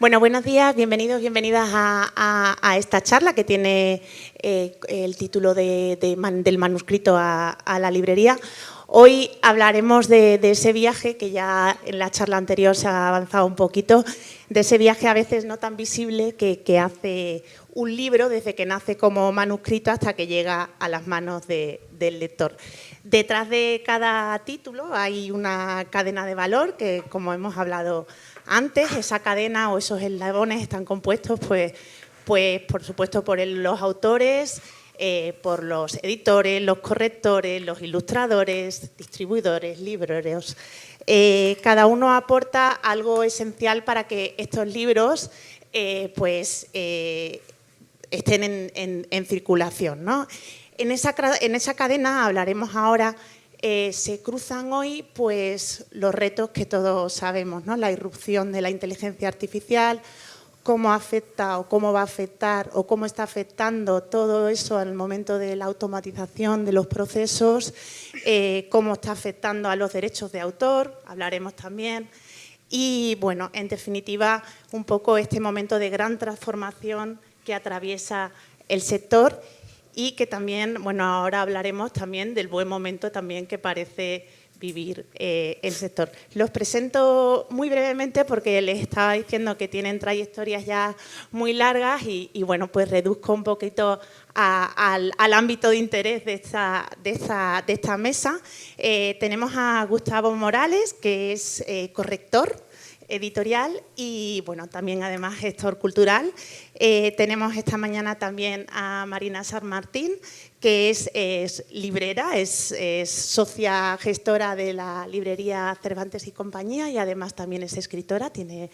Bueno, buenos días, bienvenidos, bienvenidas a esta charla que tiene el título del manuscrito a la librería. Hoy hablaremos de ese viaje que ya en la charla anterior se ha avanzado un poquito, de ese viaje a veces no tan visible que hace un libro desde que nace como manuscrito hasta que llega a las manos del lector. Detrás de cada título hay una cadena de valor que, como hemos hablado antes, esa cadena o esos eslabones están compuestos, pues por supuesto, por los autores, por los editores, los correctores, los ilustradores, distribuidores, libreros. Cada uno aporta algo esencial para que estos libros estén en circulación, ¿no? En esa cadena hablaremos ahora. Se cruzan hoy pues, los retos que todos sabemos, ¿no? La irrupción de la inteligencia artificial, cómo afecta o cómo va a afectar o cómo está afectando todo eso al momento de la automatización de los procesos, cómo está afectando a los derechos de autor, hablaremos también. Y, bueno, en definitiva, un poco este momento de gran transformación que atraviesa el sector y que también, bueno, ahora hablaremos también del buen momento también que parece vivir el sector. Los presento muy brevemente porque les estaba diciendo que tienen trayectorias ya muy largas y bueno, pues reduzco un poquito al ámbito de interés de esta mesa. Tenemos a Gustavo Morales, que es corrector editorial y, bueno, también además gestor cultural. Tenemos esta mañana también a Marina San Martín, que es librera, es socia gestora de la librería Cervantes y Compañía y además también es escritora, tiene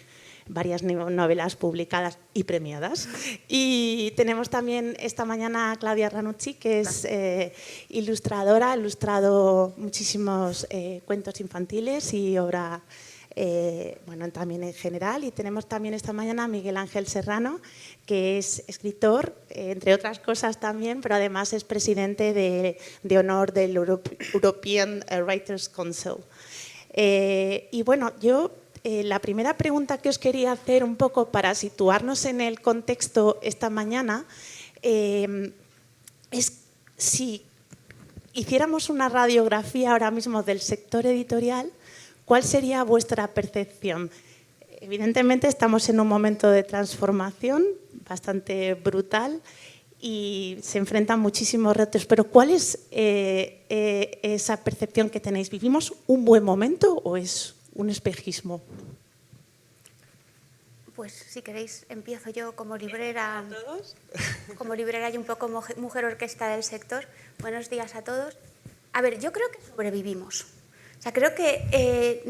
varias novelas publicadas y premiadas. Y tenemos también esta mañana a Claudia Ranucci, que es ilustradora, ha ilustrado muchísimos cuentos infantiles y obra bueno, también en general. Y tenemos también esta mañana a Miguel Ángel Serrano, que es escritor, entre otras cosas también, pero además es presidente de honor del European Writers' Council. Y bueno, yo la primera pregunta que os quería hacer un poco para situarnos en el contexto esta mañana es si hiciéramos una radiografía ahora mismo del sector editorial, ¿cuál sería vuestra percepción? Evidentemente estamos en un momento de transformación bastante brutal y se enfrentan muchísimos retos, pero ¿cuál es esa percepción que tenéis? ¿Vivimos un buen momento o es un espejismo? Pues si queréis empiezo yo como librera, como librera y un poco mujer orquesta del sector. Buenos días a todos. A ver, yo creo que sobrevivimos. O sea, creo que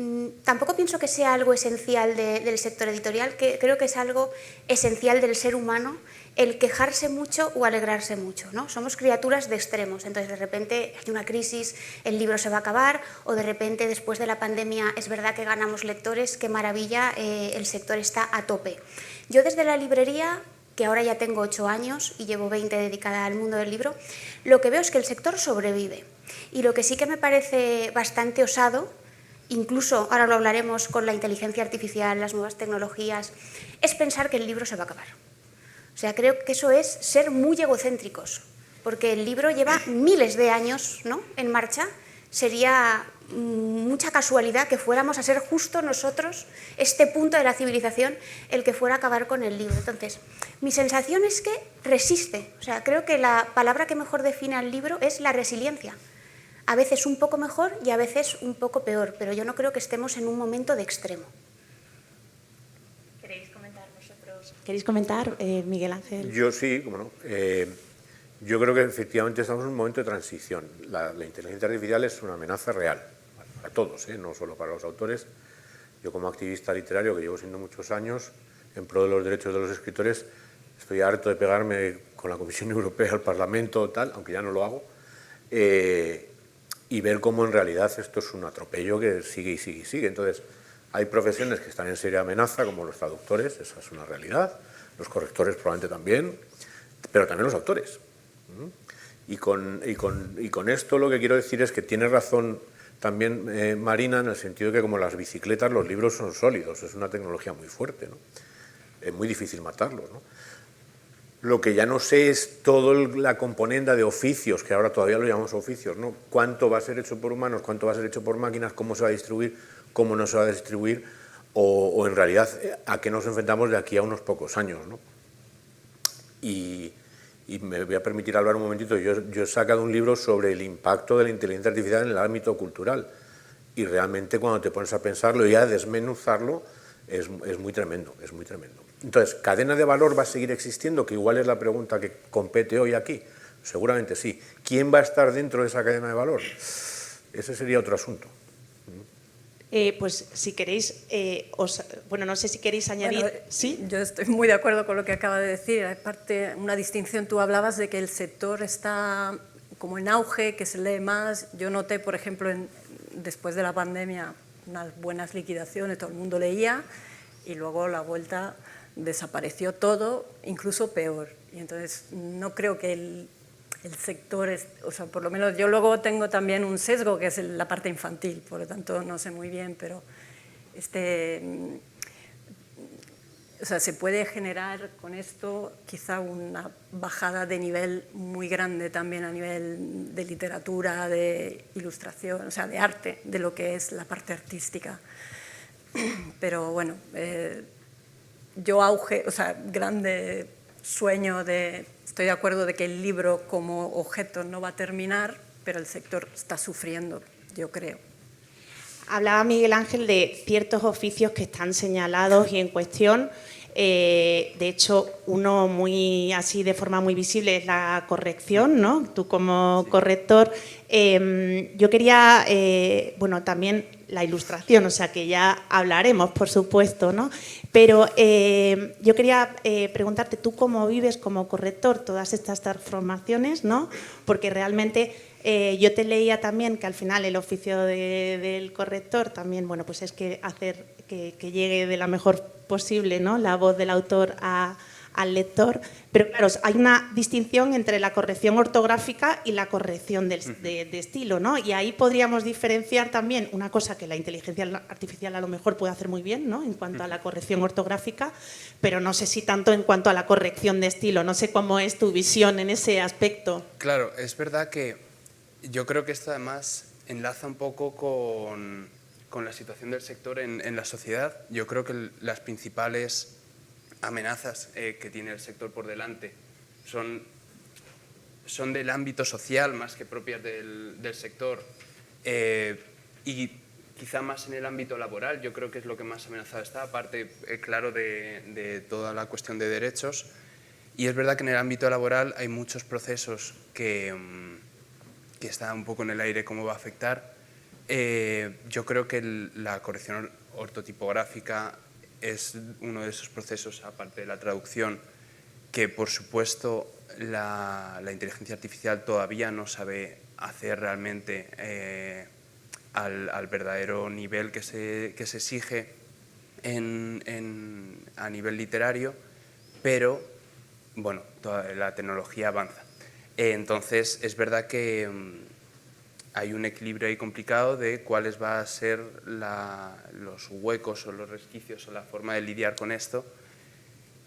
tampoco pienso que sea algo esencial del sector editorial, que creo que es algo esencial del ser humano el quejarse mucho o alegrarse mucho, ¿no? Somos criaturas de extremos, entonces de repente hay una crisis, el libro se va a acabar, o de repente después de la pandemia es verdad que ganamos lectores, qué maravilla, el sector está a tope. Yo desde la librería, que ahora ya tengo 8 años y llevo 20 dedicada al mundo del libro, lo que veo es que el sector sobrevive. Y lo que sí que me parece bastante osado, incluso ahora lo hablaremos con la inteligencia artificial, las nuevas tecnologías, es pensar que el libro se va a acabar. O sea, creo que eso es ser muy egocéntricos, porque el libro lleva miles de años, ¿no?, en marcha. Sería mucha casualidad que fuéramos a ser justo nosotros, este punto de la civilización, el que fuera a acabar con el libro. Entonces, mi sensación es que resiste. O sea, creo que la palabra que mejor define al libro es la resiliencia. A veces un poco mejor y a veces un poco peor, pero yo no creo que estemos en un momento de extremo. ¿Queréis comentar vosotros? ¿Queréis comentar, Miguel Ángel? Yo sí, cómo no. Yo creo que efectivamente estamos en un momento de transición. La inteligencia artificial es una amenaza real, para todos, no solo para los autores. Yo como activista literario, que llevo siendo muchos años, en pro de los derechos de los escritores, estoy harto de pegarme con la Comisión Europea, al Parlamento, tal, aunque ya no lo hago, y ver cómo en realidad esto es un atropello que sigue y sigue y sigue. Entonces, hay profesiones que están en seria amenaza, como los traductores, esa es una realidad, los correctores probablemente también, pero también los autores. Y con esto lo que quiero decir es que tiene razón también Marina, en el sentido de que como las bicicletas, los libros son sólidos, es una tecnología muy fuerte, ¿no? es muy difícil matarlos, ¿no? Lo que ya no sé es toda la componenda de oficios, que ahora todavía lo llamamos oficios, ¿no? Cuánto va a ser hecho por humanos, cuánto va a ser hecho por máquinas, cómo se va a distribuir, cómo no se va a distribuir, o en realidad a qué nos enfrentamos de aquí a unos pocos años, ¿no? Y me voy a permitir hablar un momentito. Yo he sacado un libro sobre el impacto de la inteligencia artificial en el ámbito cultural, y realmente cuando te pones a pensarlo y a desmenuzarlo es muy tremendo, es muy tremendo. Entonces, ¿cadena de valor va a seguir existiendo? Que igual es la pregunta que compete hoy aquí. Seguramente sí. ¿Quién va a estar dentro de esa cadena de valor? Ese sería otro asunto. Pues si queréis, bueno, no sé si queréis añadir. Bueno, ¿Sí? Yo estoy muy de acuerdo con lo que acaba de decir. Aparte, una distinción, tú hablabas de que el sector está como en auge, que se lee más. Yo noté, por ejemplo, después de la pandemia, unas buenas liquidaciones, todo el mundo leía, y luego la vuelta desapareció todo, incluso peor. Y entonces no creo que el sector, o sea, por lo menos yo luego tengo también un sesgo que es la parte infantil, por lo tanto no sé muy bien, pero o sea, se puede generar con esto quizá una bajada de nivel muy grande también a nivel de literatura, de ilustración, o sea, de arte, de lo que es la parte artística. Pero bueno, yo o sea, grande sueño estoy de acuerdo de que el libro como objeto no va a terminar, pero el sector está sufriendo, yo creo. Hablaba Miguel Ángel de ciertos oficios que están señalados y en cuestión. De hecho, uno muy así de forma muy visible es la corrección, ¿no? Tú como corrector. Yo quería, bueno, también la ilustración, o sea que ya hablaremos, por supuesto, ¿no? Pero yo quería preguntarte, ¿tú cómo vives como corrector todas estas transformaciones, ¿no? Porque realmente yo te leía también que al final el oficio del corrector también, bueno, pues es que hacer que llegue de la mejor posible, ¿no?, la voz del autor al lector, pero claro, hay una distinción entre la corrección ortográfica y la corrección de estilo, ¿no? Y ahí podríamos diferenciar también una cosa que la inteligencia artificial a lo mejor puede hacer muy bien, ¿no?, en cuanto a la corrección ortográfica, pero no sé si tanto en cuanto a la corrección de estilo. No sé cómo es tu visión en ese aspecto. Claro, es verdad que yo creo que esto además enlaza un poco con la situación del sector en la sociedad. Yo creo que las principales amenazas que tiene el sector por delante son del ámbito social más que propias del sector, y quizá más en el ámbito laboral. Yo creo que es lo que más amenazado está, aparte, claro, de toda la cuestión de derechos. Y es verdad que en el ámbito laboral hay muchos procesos que está un poco en el aire cómo va a afectar. Yo creo que la corrección ortotipográfica es uno de esos procesos, aparte de la traducción, que por supuesto la inteligencia artificial todavía no sabe hacer realmente al verdadero nivel que se exige a nivel literario, pero bueno, toda la tecnología avanza. Entonces es verdad que hay un equilibrio ahí complicado de cuáles van a ser los huecos o los resquicios o la forma de lidiar con esto.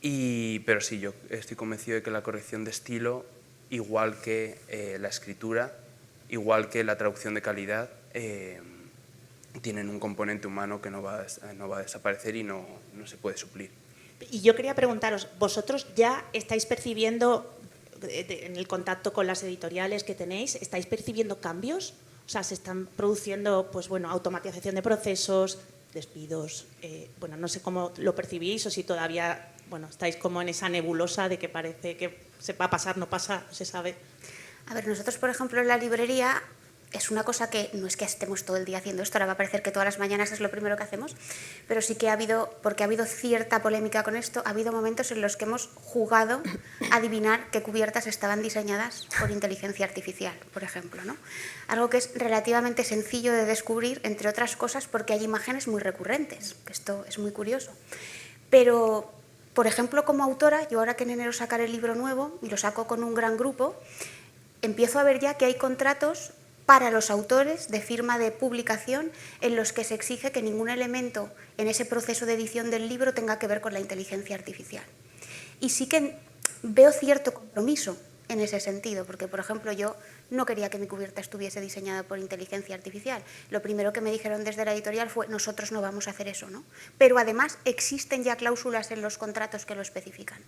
Pero sí, yo estoy convencido de que la corrección de estilo, igual que la escritura, igual que la traducción de calidad, tienen un componente humano que no va a desaparecer y no se puede suplir. Y yo quería preguntaros, ¿vosotros ya estáis percibiendo, en el contacto con las editoriales que tenéis, estáis percibiendo cambios? O sea, ¿se están produciendo, pues bueno, automatización de procesos, despidos? Bueno, no sé cómo lo percibís o si todavía, bueno, estáis como en esa nebulosa de que parece que se va a pasar, no pasa, no se sabe. A ver, nosotros, por ejemplo, en la librería es una cosa que no es que estemos todo el día haciendo esto, ahora va a parecer que todas las mañanas es lo primero que hacemos, pero sí que porque ha habido cierta polémica con esto, ha habido momentos en los que hemos jugado a adivinar qué cubiertas estaban diseñadas por inteligencia artificial, por ejemplo, ¿no? Algo que es relativamente sencillo de descubrir, entre otras cosas, porque hay imágenes muy recurrentes, que esto es muy curioso. Pero, por ejemplo, como autora, yo ahora que en enero sacaré el libro nuevo y lo saco con un gran grupo, empiezo a ver ya que hay contratos para los autores de firma de publicación en los que se exige que ningún elemento en ese proceso de edición del libro tenga que ver con la inteligencia artificial. Y sí que veo cierto compromiso en ese sentido, porque, por ejemplo, yo no quería que mi cubierta estuviese diseñada por inteligencia artificial. Lo primero que me dijeron desde la editorial fue: nosotros no vamos a hacer eso, ¿no? Pero además existen ya cláusulas en los contratos que lo especifican.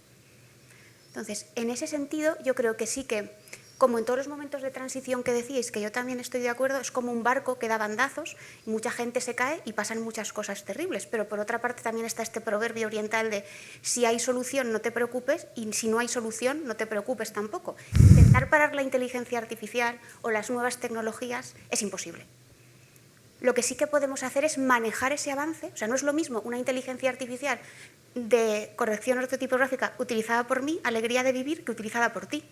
Entonces, en ese sentido, yo creo que sí que, como en todos los momentos de transición que decís, que yo también estoy de acuerdo, es como un barco que da bandazos, y mucha gente se cae y pasan muchas cosas terribles. Pero por otra parte también está este proverbio oriental de: si hay solución no te preocupes, y si no hay solución no te preocupes tampoco. Intentar parar la inteligencia artificial o las nuevas tecnologías es imposible. Lo que sí que podemos hacer es manejar ese avance. O sea, no es lo mismo una inteligencia artificial de corrección ortotipográfica utilizada por mí, alegría de vivir, que utilizada por ti.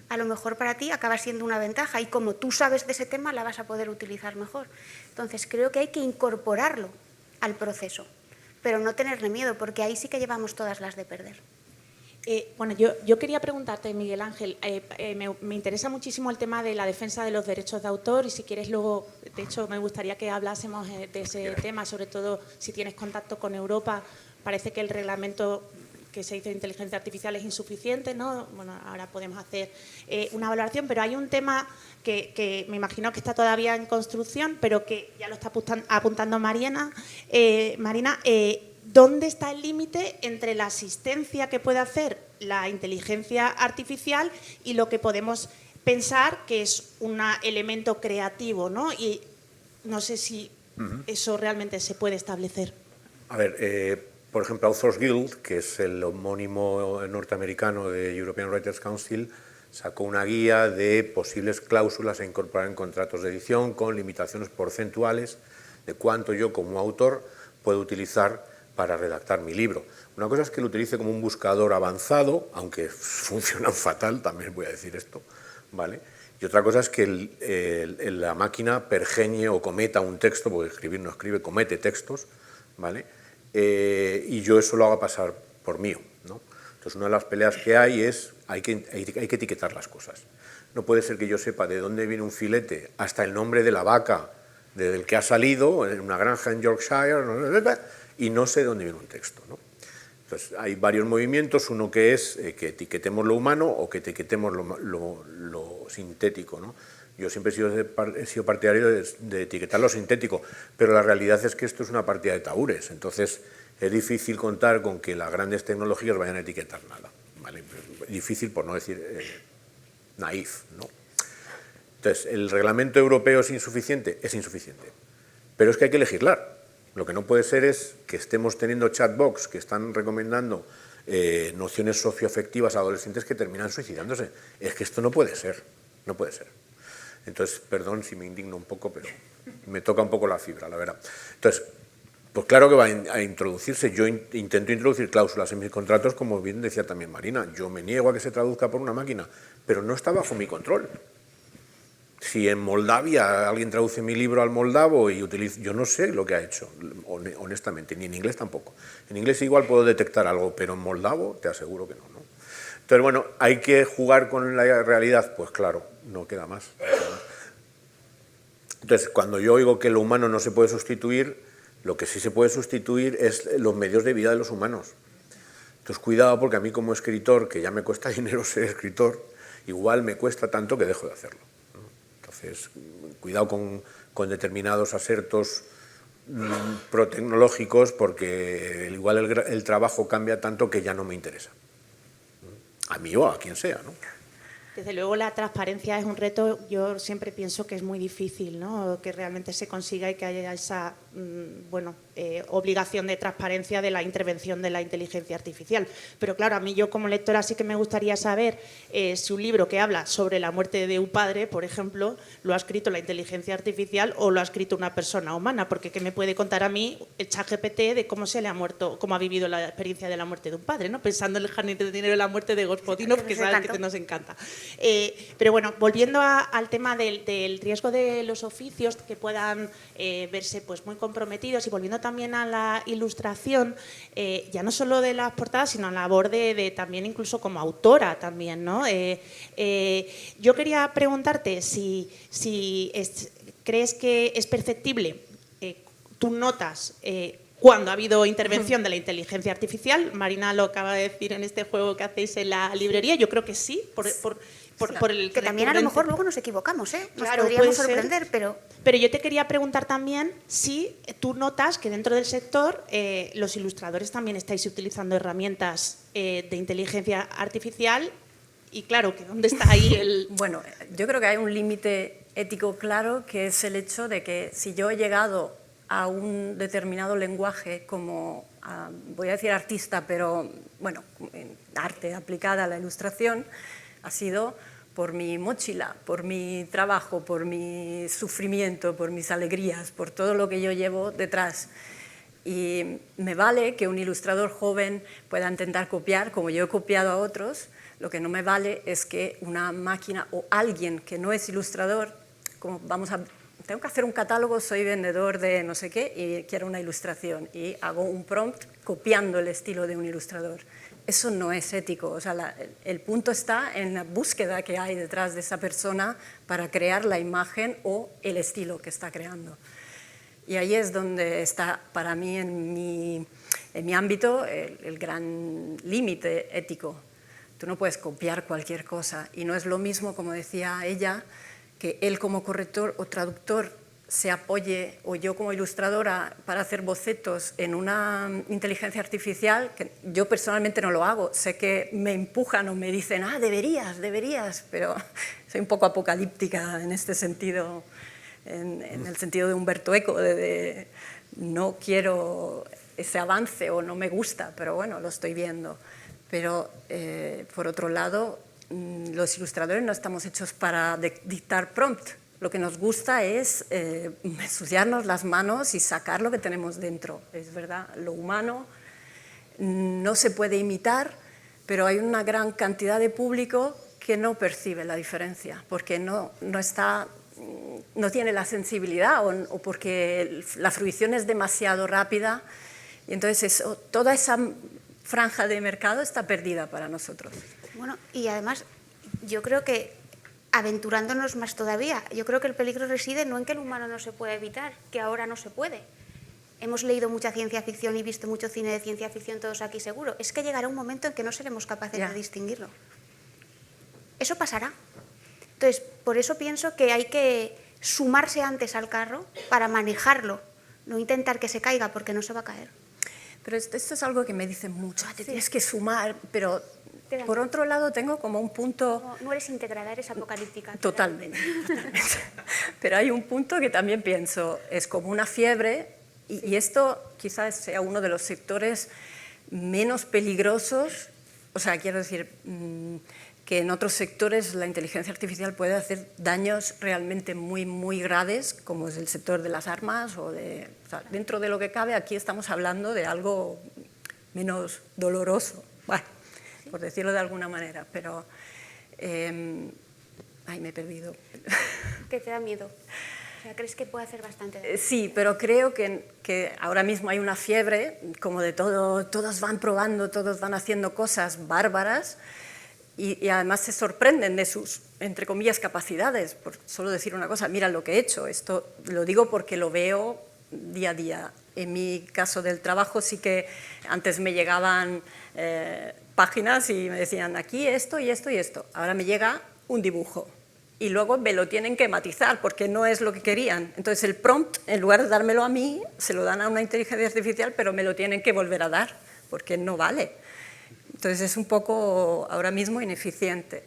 A lo mejor para ti acaba siendo una ventaja, y como tú sabes de ese tema la vas a poder utilizar mejor. Entonces creo que hay que incorporarlo al proceso, pero no tenerle miedo, porque ahí sí que llevamos todas las de perder. Bueno, yo quería preguntarte, Miguel Ángel, me interesa muchísimo el tema de la defensa de los derechos de autor, y si quieres luego, de hecho, me gustaría que hablásemos de ese tema, sobre todo si tienes contacto con Europa. Parece que el reglamento que se hizo de inteligencia artificial es insuficiente, ¿no? Bueno, ahora podemos hacer una valoración, pero hay un tema que me imagino que está todavía en construcción, pero que ya lo está apuntando Marina. ¿Dónde está el límite entre la asistencia que puede hacer la inteligencia artificial y lo que podemos pensar que es un elemento creativo, ¿no? Y no sé si eso realmente se puede establecer. A ver, por ejemplo, Authors Guild, que es el homónimo norteamericano de European Writers Council, sacó una guía de posibles cláusulas a incorporar en contratos de edición con limitaciones porcentuales de cuánto yo como autor puedo utilizar para redactar mi libro. Una cosa es que lo utilice como un buscador avanzado, aunque funcionan fatal, también voy a decir esto, ¿vale? Y otra cosa es que la máquina pergeñe o cometa un texto, porque escribir no escribe, comete textos, ¿vale? Y yo eso lo haga pasar por mío, ¿no? Entonces, una de las peleas que hay es hay que etiquetar las cosas. No puede ser que yo sepa de dónde viene un filete hasta el nombre de la vaca del que ha salido en una granja en Yorkshire, y no sé de dónde viene un texto, ¿no? Entonces, hay varios movimientos, uno que es que etiquetemos lo humano o que etiquetemos lo sintético, ¿no? Yo siempre he sido partidario de etiquetar lo sintético, pero la realidad es que esto es una partida de tahúres, entonces es difícil contar con que las grandes tecnologías vayan a etiquetar nada, ¿vale? Difícil, por no decir naif, ¿no? Entonces, ¿el reglamento europeo es insuficiente? Es insuficiente, pero es que hay que legislar. Lo que no puede ser es que estemos teniendo chatbots que están recomendando nociones socioafectivas a adolescentes que terminan suicidándose. Es que esto no puede ser, no puede ser. Entonces, perdón si me indigno un poco, pero me toca un poco la fibra, la verdad. Entonces, pues claro que va a introducirse. Yo intento introducir cláusulas en mis contratos, como bien decía también Marina. Yo me niego a que se traduzca por una máquina, pero no está bajo mi control. Si en Moldavia alguien traduce mi libro al moldavo y utiliza, yo no sé lo que ha hecho, honestamente, ni en inglés tampoco. En inglés igual puedo detectar algo, pero en moldavo te aseguro que no, ¿no? Entonces, bueno, ¿hay que jugar con la realidad? Pues claro, no queda más. Entonces, cuando yo oigo que lo humano no se puede sustituir, lo que sí se puede sustituir es los medios de vida de los humanos. Entonces, cuidado, porque a mí como escritor, que ya me cuesta dinero ser escritor, igual me cuesta tanto que dejo de hacerlo. Entonces, cuidado con determinados asertos protecnológicos, porque igual el trabajo cambia tanto que ya no me interesa. A mí o a quien sea, ¿no? Desde luego la transparencia es un reto, yo siempre pienso que es muy difícil, ¿no? Que realmente se consiga y que haya esa obligación de transparencia de la intervención de la inteligencia artificial. Pero claro, a mí yo como lectora sí que me gustaría saber si un libro que habla sobre la muerte de un padre, por ejemplo, lo ha escrito la inteligencia artificial o lo ha escrito una persona humana, porque ¿qué me puede contar a mí el ChatGPT de cómo se le ha muerto, cómo ha vivido la experiencia de la muerte de un padre, ¿no? Pensando en el jardín de dinero de la muerte de Gospodinov, que sabes que nos encanta. Pero bueno, volviendo al tema del riesgo de los oficios que puedan verse pues, muy comprometidos y volviendo también a la ilustración, ya no solo de las portadas, sino a la labor de también incluso como autora también, ¿no? Yo quería preguntarte si crees que es perceptible, tú notas cuando ha habido intervención de la inteligencia artificial. Marina lo acaba de decir en este juego que hacéis en la librería, yo creo que sí, por el que también a lo mejor luego nos equivocamos, ¿eh? Nos claro, podríamos puede ser, sorprender, pero... Pero yo te quería preguntar también si tú notas que dentro del sector los ilustradores también estáis utilizando herramientas de inteligencia artificial y claro, que ¿dónde está ahí el...? Bueno, yo creo que hay un límite ético claro, que es el hecho de que si yo he llegado a un determinado lenguaje como, voy a decir artista, pero bueno, en arte aplicada a la ilustración, ha sido por mi mochila, por mi trabajo, por mi sufrimiento, por mis alegrías, por todo lo que yo llevo detrás. Y me vale que un ilustrador joven pueda intentar copiar, como yo he copiado a otros. Lo que no me vale es que una máquina o alguien que no es ilustrador, como tengo que hacer un catálogo, soy vendedor de no sé qué y quiero una ilustración y hago un prompt copiando el estilo de un ilustrador. Eso no es ético. O sea, el punto está en la búsqueda que hay detrás de esa persona para crear la imagen o el estilo que está creando. Y ahí es donde está, para mí, en mi ámbito, el gran límite ético. Tú no puedes copiar cualquier cosa y no es lo mismo, como decía ella, que él como corrector o traductor se apoye, o yo como ilustradora, para hacer bocetos en una inteligencia artificial, que yo personalmente no lo hago. Sé que me empujan o me dicen, deberías, pero soy un poco apocalíptica en este sentido, en el sentido de Umberto Eco, de no quiero ese avance o no me gusta, pero bueno, lo estoy viendo. Pero, por otro lado, los ilustradores no estamos hechos para dictar prompt. Lo que nos gusta es ensuciarnos las manos y sacar lo que tenemos dentro. Es verdad, lo humano no se puede imitar, pero hay una gran cantidad de público que no percibe la diferencia, porque no tiene la sensibilidad o porque la fruición es demasiado rápida. Y entonces toda esa franja de mercado está perdida para nosotros. Bueno, y además yo creo que, aventurándonos más todavía, yo creo que el peligro reside no en que el humano no se pueda evitar, que ahora no se puede. Hemos leído mucha ciencia ficción y visto mucho cine de ciencia ficción todos aquí seguro. Es que llegará un momento en que no seremos capaces de distinguirlo. Eso pasará. Entonces, por eso pienso que hay que sumarse antes al carro para manejarlo, no intentar que se caiga porque no se va a caer. Pero esto es algo que me dicen mucho, te tienes que sumar, pero por otro lado tengo como un punto... No eres integrada, eres apocalíptica. Totalmente. Pero hay un punto que también pienso, es como una fiebre, y esto quizás sea uno de los sectores menos peligrosos, o sea, quiero decir, que en otros sectores la inteligencia artificial puede hacer daños realmente muy, muy graves, como es el sector de las armas, o sea, dentro de lo que cabe, aquí estamos hablando de algo menos doloroso, bueno, por decirlo de alguna manera, pero... ay, me he perdido. ¿Qué te da miedo? O sea, ¿crees que puede hacer bastante daño? Sí, pero creo que ahora mismo hay una fiebre, como de todo, todos van probando, todos van haciendo cosas bárbaras, y además se sorprenden de sus, entre comillas, capacidades. Por solo decir una cosa, mira lo que he hecho. Esto lo digo porque lo veo día a día. En mi caso del trabajo sí que antes me llegaban páginas y me decían aquí esto y esto y esto. Ahora me llega un dibujo y luego me lo tienen que matizar porque no es lo que querían. Entonces el prompt, en lugar de dármelo a mí, se lo dan a una inteligencia artificial, pero me lo tienen que volver a dar porque no vale. Entonces es un poco ahora mismo ineficiente.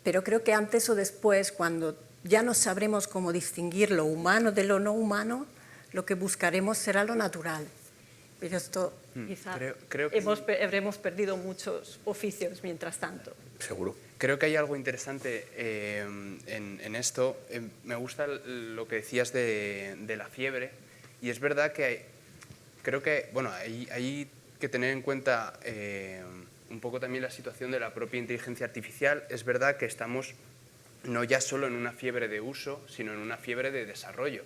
Pero creo que antes o después, cuando ya no sabremos cómo distinguir lo humano de lo no humano, lo que buscaremos será lo natural. Pero esto quizá creo que habremos perdido muchos oficios mientras tanto. Seguro. Creo que hay algo interesante en esto. Me gusta lo que decías de la fiebre, y es verdad que creo que bueno, hay que tener en cuenta un poco también la situación de la propia inteligencia artificial. Es verdad que estamos no ya solo en una fiebre de uso, sino en una fiebre de desarrollo.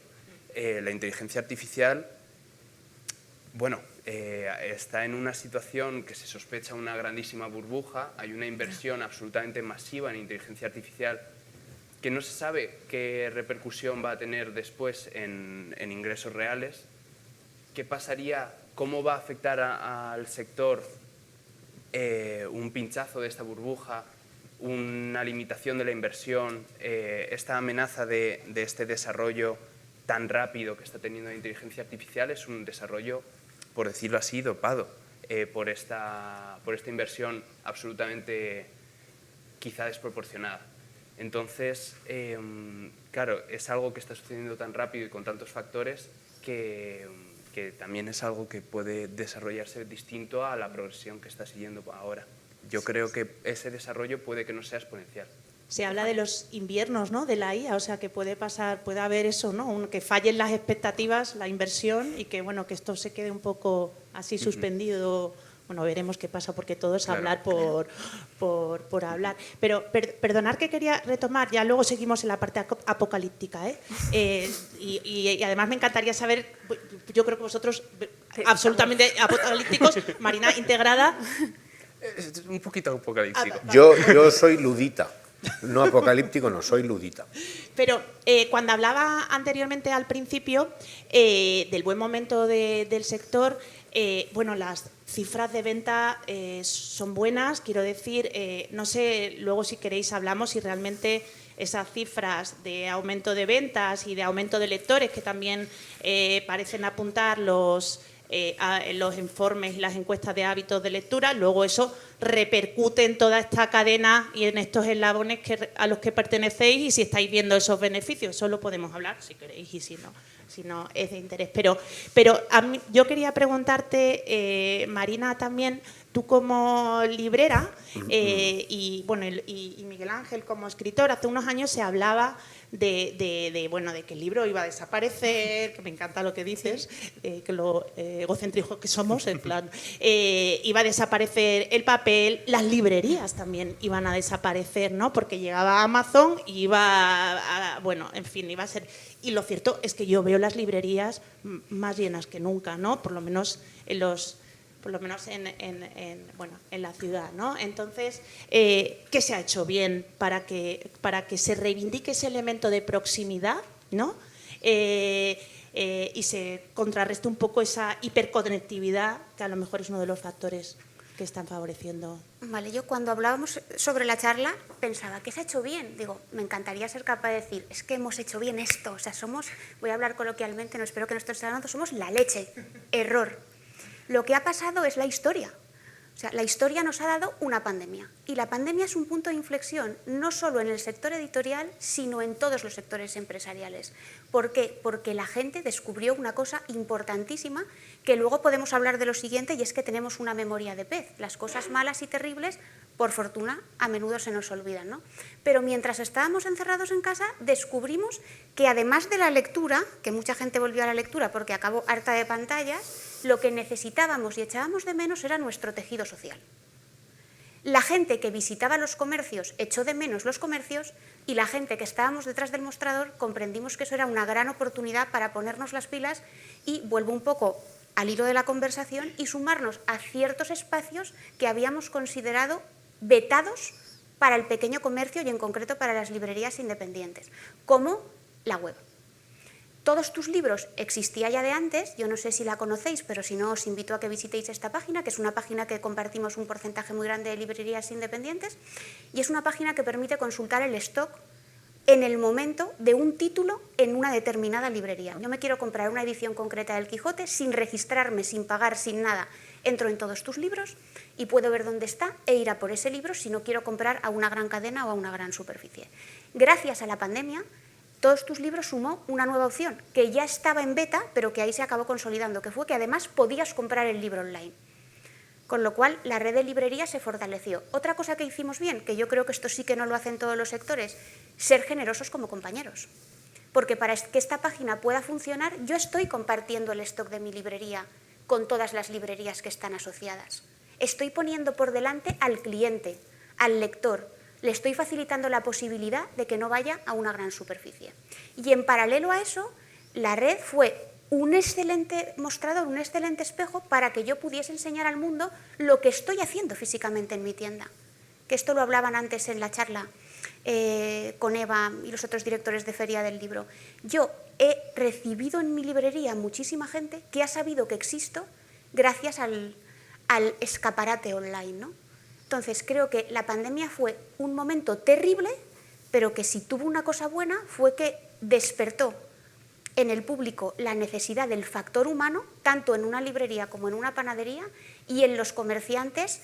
La inteligencia artificial, bueno, está en una situación que se sospecha una grandísima burbuja. Hay una inversión absolutamente masiva en inteligencia artificial que no se sabe qué repercusión va a tener después en ingresos reales. ¿Qué pasaría? ¿Cómo va a afectar al sector un pinchazo de esta burbuja, una limitación de la inversión, esta amenaza de este desarrollo tan rápido que está teniendo la inteligencia artificial? Es un desarrollo, por decirlo así, dopado por esta inversión absolutamente quizá desproporcionada. Entonces, claro, es algo que está sucediendo tan rápido y con tantos factores que también es algo que puede desarrollarse distinto a la progresión que está siguiendo ahora. Yo creo que ese desarrollo puede que no sea exponencial. Se habla de los inviernos, ¿no?, de la IA, o sea, que puede haber eso, ¿no?, que fallen las expectativas, la inversión, y que, bueno, que esto se quede un poco así suspendido. Bueno, veremos qué pasa, porque todo es hablar por hablar. Pero perdonad que quería retomar, ya luego seguimos en la parte apocalíptica, y además me encantaría saber, yo creo que vosotros, absolutamente apocalípticos, Marina, integrada. Es un poquito apocalíptico. Yo soy ludita. No apocalíptico, no, soy ludita. Pero cuando hablaba anteriormente al principio del buen momento del sector, bueno, las cifras de venta son buenas, quiero decir, no sé, luego si queréis hablamos si realmente esas cifras de aumento de ventas y de aumento de lectores que también parecen apuntar los informes y las encuestas de hábitos de lectura, luego eso repercute en toda esta cadena y en estos eslabones a los que pertenecéis, y si estáis viendo esos beneficios. Eso lo podemos hablar si queréis, y si no es de interés. Pero a mí, yo quería preguntarte, Marina, también, tú como librera y Miguel Ángel como escritor, hace unos años se hablaba de que el libro iba a desaparecer, que me encanta lo que dices, que lo egocéntricos que somos, en plan, iba a desaparecer el papel, las librerías también iban a desaparecer, ¿no?, porque llegaba Amazon y iba a ser. Y lo cierto es que yo veo las librerías más llenas que nunca, ¿no?, por lo menos en la ciudad, ¿no? Entonces, ¿qué se ha hecho bien para que se reivindique ese elemento de proximidad, ¿no?, y se contrarreste un poco esa hiperconectividad, que a lo mejor es uno de los factores que están favoreciendo? Vale, yo cuando hablábamos sobre la charla pensaba, ¿qué se ha hecho bien? Digo, me encantaría ser capaz de decir, es que hemos hecho bien esto, o sea, voy a hablar coloquialmente, no espero que no estés hablando, somos la leche. Error. Lo que ha pasado es la historia. O sea, la historia nos ha dado una pandemia, y la pandemia es un punto de inflexión no solo en el sector editorial, sino en todos los sectores empresariales. ¿Por qué? Porque la gente descubrió una cosa importantísima, que luego podemos hablar de lo siguiente, y es que tenemos una memoria de pez. Las cosas malas y terribles, por fortuna, a menudo se nos olvidan, ¿no? Pero mientras estábamos encerrados en casa, descubrimos que además de la lectura, que mucha gente volvió a la lectura porque acabó harta de pantallas, lo que necesitábamos y echábamos de menos era nuestro tejido social. La gente que visitaba los comercios echó de menos los comercios, y la gente que estábamos detrás del mostrador comprendimos que eso era una gran oportunidad para ponernos las pilas, y vuelvo un poco al hilo de la conversación, y sumarnos a ciertos espacios que habíamos considerado vetados para el pequeño comercio y en concreto para las librerías independientes, como la web. Todos tus libros existía ya de antes, yo no sé si la conocéis, pero si no os invito a que visitéis esta página, que es una página que compartimos un porcentaje muy grande de librerías independientes, y es una página que permite consultar el stock en el momento de un título en una determinada librería. Yo me quiero comprar una edición concreta del Quijote sin registrarme, sin pagar, sin nada. Entro en todos tus libros y puedo ver dónde está e ir a por ese libro si no quiero comprar a una gran cadena o a una gran superficie. Gracias a la pandemia, Todos tus libros sumó una nueva opción, que ya estaba en beta, pero que ahí se acabó consolidando, que fue que además podías comprar el libro online. Con lo cual, la red de librerías se fortaleció. Otra cosa que hicimos bien, que yo creo que esto sí que no lo hacen todos los sectores, ser generosos como compañeros. Porque para que esta página pueda funcionar, yo estoy compartiendo el stock de mi librería con todas las librerías que están asociadas. estoy poniendo por delante al cliente, al lector. Le estoy facilitando la posibilidad de que no vaya a una gran superficie. Y en paralelo a eso, la red fue un excelente mostrador, un excelente espejo para que yo pudiese enseñar al mundo lo que estoy haciendo físicamente en mi tienda. Que esto lo hablaban antes en la charla con Eva y los otros directores de feria del libro. Yo he recibido en mi librería muchísima gente que ha sabido que existo gracias al escaparate online, ¿no? Entonces, creo que la pandemia fue un momento terrible, pero que si tuvo una cosa buena fue que despertó en el público la necesidad del factor humano, tanto en una librería como en una panadería, y en los comerciantes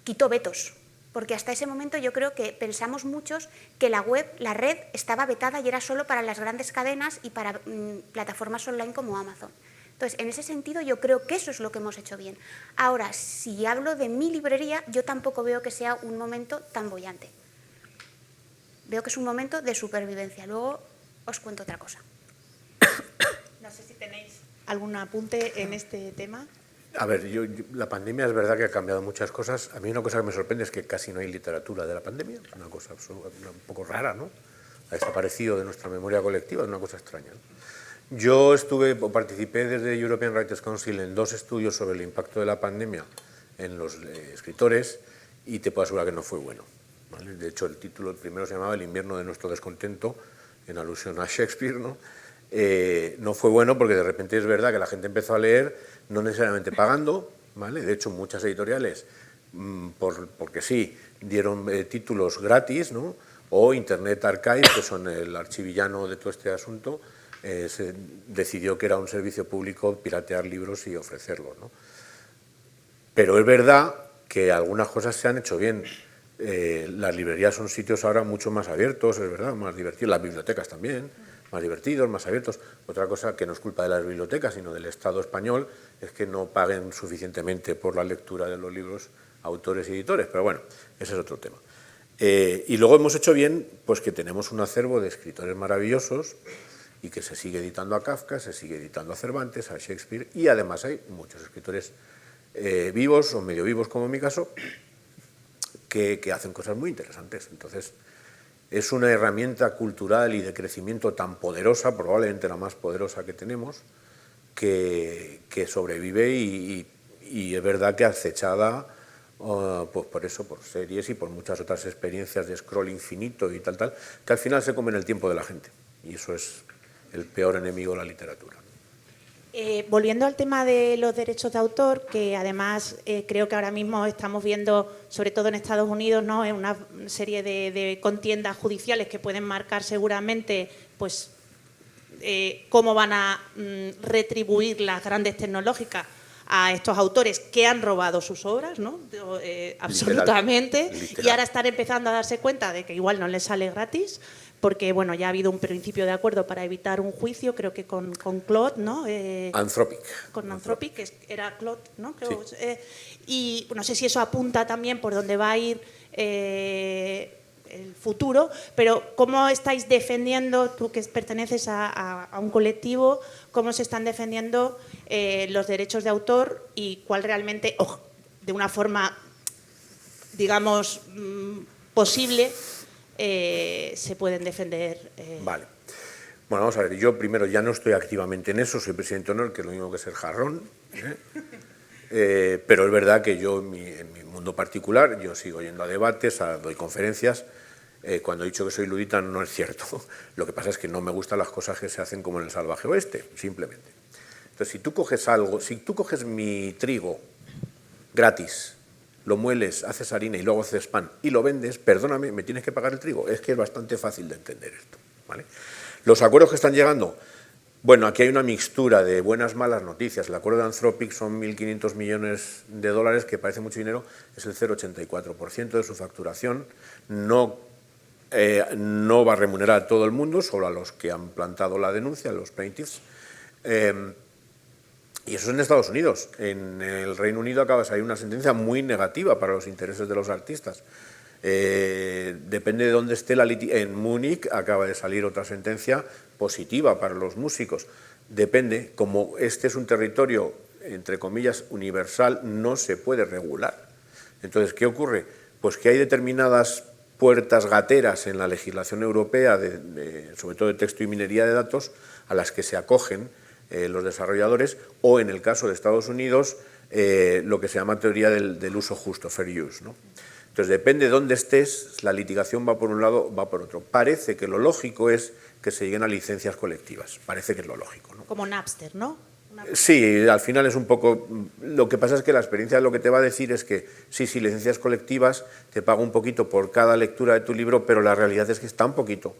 quitó vetos. Porque hasta ese momento yo creo que pensamos muchos que la web, la red, estaba vetada y era solo para las grandes cadenas y para plataformas online como Amazon. Entonces, en ese sentido, yo creo que eso es lo que hemos hecho bien. Ahora, si hablo de mi librería, yo tampoco veo que sea un momento tan boyante. Veo que es un momento de supervivencia. Luego os cuento otra cosa. No sé si tenéis algún apunte en este tema. A ver, la pandemia es verdad que ha cambiado muchas cosas. A mí una cosa que me sorprende es que casi no hay literatura de la pandemia. Es una cosa un poco rara, ¿no? Ha desaparecido de nuestra memoria colectiva, es una cosa extraña, ¿no? Yo participé desde European Writers Council en 2 estudios sobre el impacto de la pandemia en los escritores y te puedo asegurar que no fue bueno, ¿vale? De hecho, el primero se llamaba El invierno de nuestro descontento, en alusión a Shakespeare, ¿no? No fue bueno porque de repente es verdad que la gente empezó a leer, no necesariamente pagando, ¿vale? De hecho, muchas editoriales, porque sí, dieron títulos gratis, ¿no? O Internet Archive, que son el archivillano de todo este asunto, se decidió que era un servicio público piratear libros y ofrecerlos, ¿no? Pero es verdad que algunas cosas se han hecho bien. Las librerías son sitios ahora mucho más abiertos, es verdad, más divertidos. Las bibliotecas también, más divertidos, más abiertos. Otra cosa que no es culpa de las bibliotecas, sino del Estado español, es que no paguen suficientemente por la lectura de los libros autores y editores. Pero bueno, ese es otro tema. Y luego hemos hecho bien pues que tenemos un acervo de escritores maravillosos y que se sigue editando a Kafka, se sigue editando a Cervantes, a Shakespeare, y además hay muchos escritores vivos o medio vivos, como en mi caso, que hacen cosas muy interesantes. Entonces, es una herramienta cultural y de crecimiento tan poderosa, probablemente la más poderosa que tenemos, que sobrevive y es verdad que acechada pues por eso, por series y por muchas otras experiencias de scroll infinito y tal, que al final se comen el tiempo de la gente, y eso es el peor enemigo de la literatura. Volviendo al tema de los derechos de autor, que además creo que ahora mismo estamos viendo, sobre todo en Estados Unidos, ¿no?, en una serie de contiendas judiciales que pueden marcar seguramente pues, cómo van a retribuir las grandes tecnológicas a estos autores que han robado sus obras, ¿no? Absolutamente. Literal. Y ahora están empezando a darse cuenta de que igual no les sale gratis, porque bueno, ya ha habido un principio de acuerdo para evitar un juicio, creo que con Claude, ¿no? Anthropic. Con Anthropic, que era Claude, ¿no? Creo, sí. Y no sé si eso apunta también por dónde va a ir el futuro, pero ¿cómo estáis defendiendo, tú que perteneces a un colectivo, cómo se están defendiendo los derechos de autor y cuál realmente, de una forma, digamos, posible, se pueden defender? Vale. Bueno, vamos a ver, yo primero ya no estoy activamente en eso, soy presidente de honor, que es lo mismo que ser jarrón, pero es verdad que yo en mi mundo particular, yo sigo yendo a debates, doy conferencias. Cuando he dicho que soy ludita no es cierto, lo que pasa es que no me gustan las cosas que se hacen como en el salvaje oeste, simplemente. Entonces, si tú coges mi trigo gratis, lo mueles, haces harina y luego haces pan y lo vendes, perdóname, me tienes que pagar el trigo. Es que es bastante fácil de entender esto, ¿vale? Los acuerdos que están llegando, bueno, aquí hay una mixtura de buenas, malas noticias. El acuerdo de Anthropic son 1.500 millones de dólares, que parece mucho dinero, es el 0,84% de su facturación. No va a remunerar a todo el mundo, solo a los que han plantado la denuncia, los plaintiffs. Y eso es en Estados Unidos. En el Reino Unido acaba de salir una sentencia muy negativa para los intereses de los artistas. Depende de dónde esté en Múnich acaba de salir otra sentencia positiva para los músicos. Depende, como este es un territorio entre comillas, universal, no se puede regular. Entonces, ¿qué ocurre? Pues que hay determinadas puertas gateras en la legislación europea, sobre todo de texto y minería de datos, a las que se acogen los desarrolladores, o en el caso de Estados Unidos, lo que se llama teoría del uso justo, fair use, ¿no? Entonces, depende de dónde estés, la litigación va por un lado, va por otro. Parece que lo lógico es que se lleguen a licencias colectivas, parece que es lo lógico, ¿no? Como Napster, ¿no? Sí, al final es un poco... Lo que pasa es que la experiencia lo que te va a decir es que sí, licencias colectivas, te pago un poquito por cada lectura de tu libro, pero la realidad es que es tan poquito,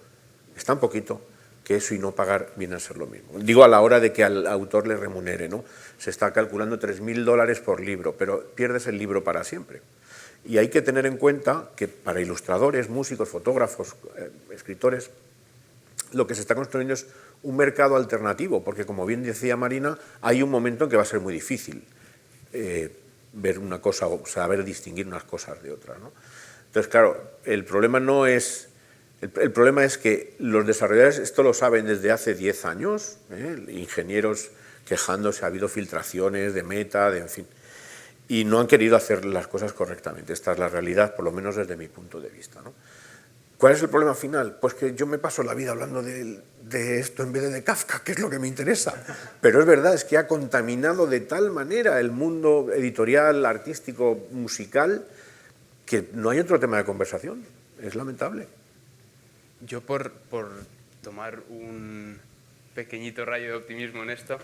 que eso y no pagar viene a ser lo mismo. Digo, a la hora de que al autor le remunere, ¿no? Se está calculando $3.000 por libro, pero pierdes el libro para siempre. Y hay que tener en cuenta que para ilustradores, músicos, fotógrafos, escritores, lo que se está construyendo es un mercado alternativo, porque como bien decía Marina, hay un momento en que va a ser muy difícil ver una cosa o saber distinguir unas cosas de otras, ¿no? Entonces, claro, el problema no es... El problema es que los desarrolladores esto lo saben desde hace 10 años, ingenieros quejándose, ha habido filtraciones de Meta, en fin, y no han querido hacer las cosas correctamente. Esta es la realidad, por lo menos desde mi punto de vista, ¿no? ¿Cuál es el problema final? Pues que yo me paso la vida hablando de esto en vez de Kafka, que es lo que me interesa. Pero es verdad, es que ha contaminado de tal manera el mundo editorial, artístico, musical, que no hay otro tema de conversación. Es lamentable. Yo por tomar un pequeñito rayo de optimismo en esto,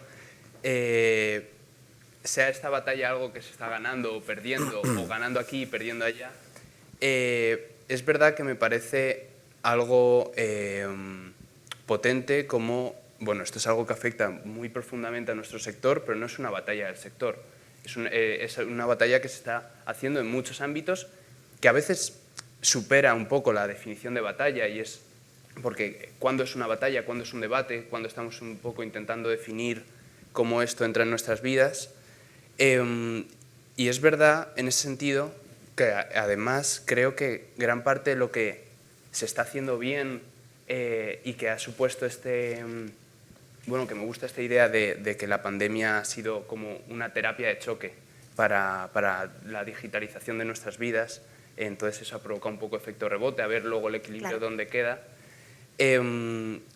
sea esta batalla algo que se está ganando o perdiendo, o ganando aquí y perdiendo allá, es verdad que me parece algo potente como, bueno, esto es algo que afecta muy profundamente a nuestro sector, pero no es una batalla del sector, es una batalla que se está haciendo en muchos ámbitos que a veces supera un poco la definición de batalla, y es porque cuándo es una batalla, cuándo es un debate, cuando estamos un poco intentando definir cómo esto entra en nuestras vidas. Y es verdad en ese sentido que además creo que gran parte de lo que se está haciendo bien y que ha supuesto bueno, que me gusta esta idea de que la pandemia ha sido como una terapia de choque para la digitalización de nuestras vidas. Entonces eso ha provocado un poco efecto rebote, a ver luego el equilibrio dónde queda.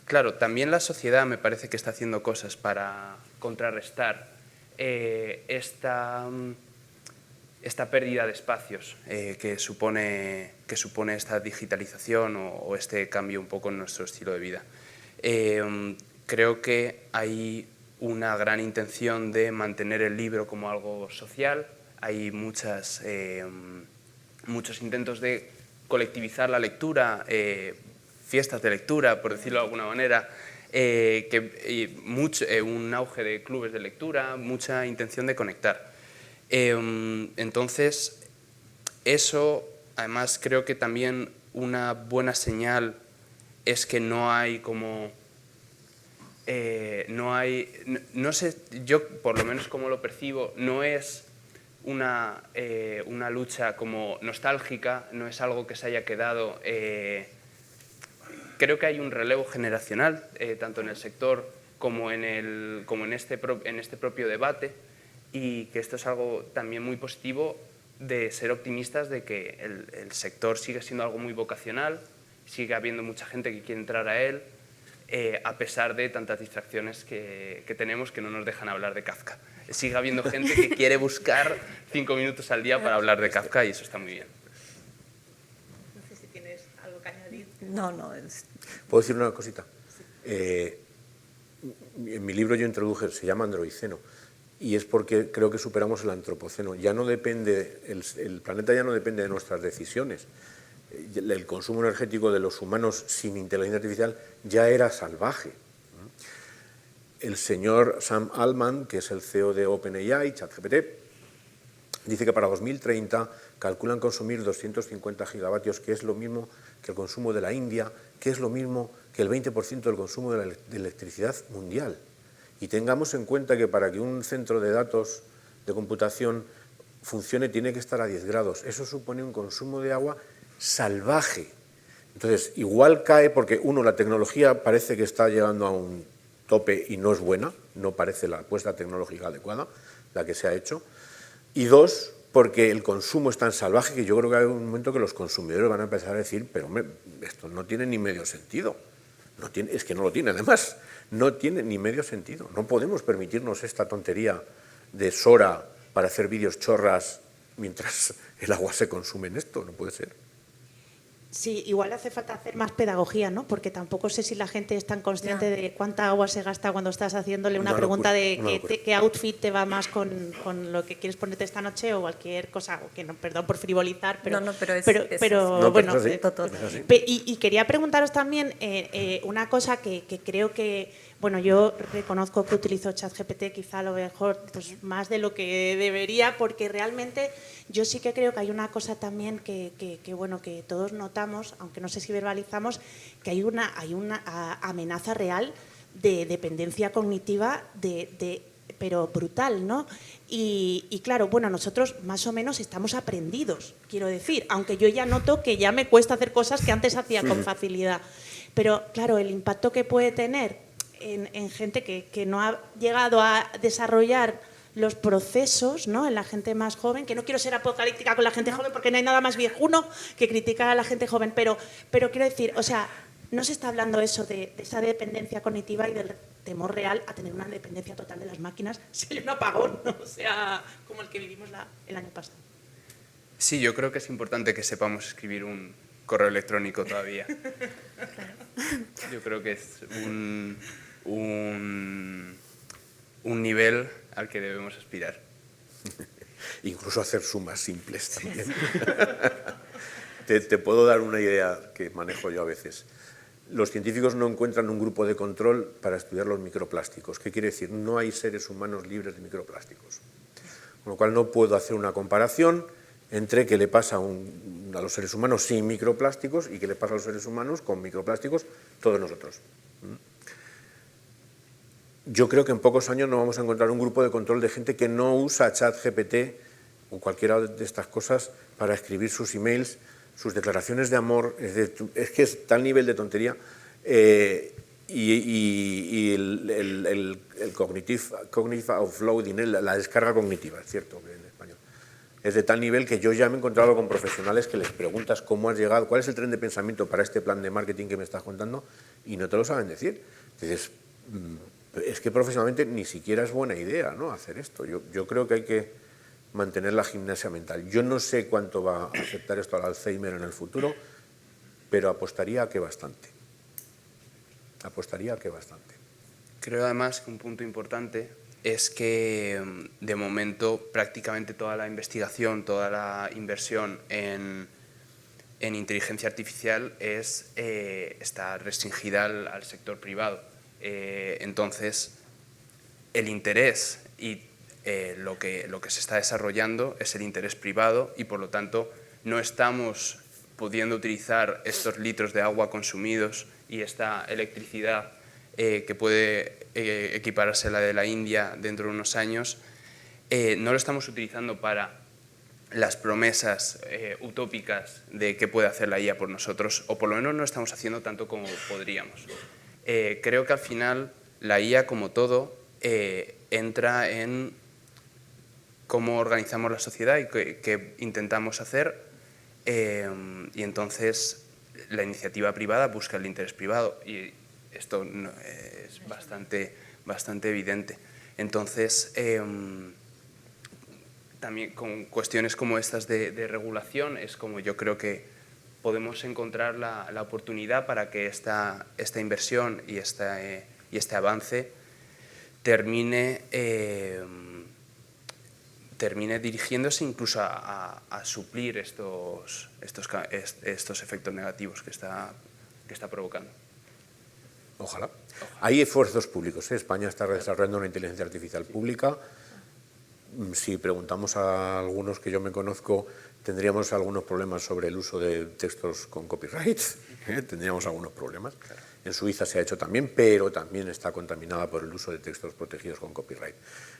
Claro, también la sociedad me parece que está haciendo cosas para contrarrestar esta pérdida de espacios que supone esta digitalización o este cambio un poco en nuestro estilo de vida. Creo que hay una gran intención de mantener el libro como algo social, hay muchos intentos de colectivizar la lectura, fiestas de lectura, por decirlo de alguna manera, un auge de clubes de lectura, mucha intención de conectar. Entonces, eso, además, creo que también una buena señal es que no hay como... no sé, yo por lo menos como lo percibo, no es una lucha como nostálgica, no es algo que se haya quedado... creo que hay un relevo generacional, tanto en el sector como en este propio debate, y que esto es algo también muy positivo, de ser optimistas de que el sector sigue siendo algo muy vocacional, sigue habiendo mucha gente que quiere entrar a él, a pesar de tantas distracciones que tenemos que no nos dejan hablar de Kafka. Sigue habiendo gente que quiere buscar 5 minutos al día para hablar de Kafka, y eso está muy bien. No sé si tienes algo que añadir. No. ¿Puedo decir una cosita? En mi libro yo introduje, se llama Androiceno, y es porque creo que superamos el antropoceno. Ya no depende, el planeta ya no depende de nuestras decisiones. El consumo energético de los humanos sin inteligencia artificial ya era salvaje. El señor Sam Altman, que es el CEO de OpenAI, ChatGPT, dice que para 2030 calculan consumir 250 gigavatios, que es lo mismo que el consumo de la India, que es lo mismo que el 20% del consumo de electricidad mundial. Y tengamos en cuenta que para que un centro de datos de computación funcione tiene que estar a 10 grados. Eso supone un consumo de agua salvaje. Entonces, igual cae porque, uno, la tecnología parece que está llegando a un tope y no es buena, no parece la apuesta tecnológica adecuada. la que se ha hecho. Y dos, porque el consumo es tan salvaje que yo creo que hay un momento que los consumidores van a empezar a decir, pero hombre, esto no tiene ni medio sentido. No tiene, es que no lo tiene, además, no tiene ni medio sentido. No podemos permitirnos esta tontería de Sora para hacer vídeos chorras mientras el agua se consume en esto, no puede ser. Sí, igual hace falta hacer más pedagogía, ¿no? Porque tampoco sé si la gente es tan consciente de cuánta agua se gasta cuando estás haciéndole una pregunta de qué outfit te va más con lo que quieres ponerte esta noche o cualquier cosa, o que no, perdón por frivolizar, pero bueno, y quería preguntaros también una cosa que creo que, bueno, yo reconozco que utilizo ChatGPT quizá a lo mejor pues, más de lo que debería, porque realmente yo sí que creo que hay una cosa también que bueno, que todos notamos, aunque no sé si verbalizamos, que hay una amenaza real de dependencia cognitiva pero brutal, ¿no? Y claro, bueno, nosotros más o menos estamos aprendidos, quiero decir, aunque yo ya noto que ya me cuesta hacer cosas que antes hacía con facilidad. Pero claro, el impacto que puede tener en gente que no ha llegado a desarrollar los procesos, ¿no? En la gente más joven, que no quiero ser apocalíptica con la gente joven porque no hay nada más viejuno que criticar a la gente joven, pero quiero decir, o sea, no se está hablando eso de esa dependencia cognitiva y del temor real a tener una dependencia total de las máquinas si hay un apagón, ¿no? O sea, como el que vivimos el año pasado. Sí, yo creo que es importante que sepamos escribir un correo electrónico todavía. Yo creo que es un nivel al que debemos aspirar. Incluso hacer sumas simples también. Te puedo dar una idea que manejo yo a veces. Los científicos no encuentran un grupo de control para estudiar los microplásticos. ¿Qué quiere decir? No hay seres humanos libres de microplásticos. Con lo cual no puedo hacer una comparación entre qué le pasa a los seres humanos sin microplásticos y qué le pasa a los seres humanos con microplásticos, todos nosotros. Yo creo que en pocos años no vamos a encontrar un grupo de control de gente que no usa ChatGPT o cualquiera de estas cosas para escribir sus emails, sus declaraciones de amor. Es que es tal nivel de tontería. Y el cognitive offloading, la descarga cognitiva, es cierto, en español. Es de tal nivel que yo ya me he encontrado con profesionales que les preguntas cómo has llegado, cuál es el tren de pensamiento para este plan de marketing que me estás contando y no te lo saben decir. Dices, es que profesionalmente ni siquiera es buena idea, ¿no?, hacer esto. Yo creo que hay que mantener la gimnasia mental. Yo no sé cuánto va a afectar esto al Alzheimer en el futuro, pero apostaría a que bastante. Creo además que un punto importante es que de momento prácticamente toda la investigación, toda la inversión en inteligencia artificial está restringida al sector privado. Entonces, el interés y lo que se está desarrollando es el interés privado y, por lo tanto, no estamos pudiendo utilizar estos litros de agua consumidos y esta electricidad que puede equipararse a la de la India dentro de unos años, no lo estamos utilizando para las promesas utópicas de qué puede hacer la IA por nosotros, o por lo menos no estamos haciendo tanto como podríamos. Creo que al final la IA, como todo, entra en cómo organizamos la sociedad y qué intentamos hacer, y entonces la iniciativa privada busca el interés privado y esto es bastante evidente. Entonces, también con cuestiones como estas de regulación es como yo creo que podemos encontrar la oportunidad para que esta inversión y este avance termine dirigiéndose incluso a suplir estos efectos negativos que está provocando. Ojalá. Hay esfuerzos públicos. España está desarrollando una inteligencia artificial pública. Si preguntamos a algunos que yo me conozco, tendríamos algunos problemas sobre el uso de textos con copyright. Tendríamos algunos problemas. En Suiza se ha hecho también, pero también está contaminada por el uso de textos protegidos con copyright.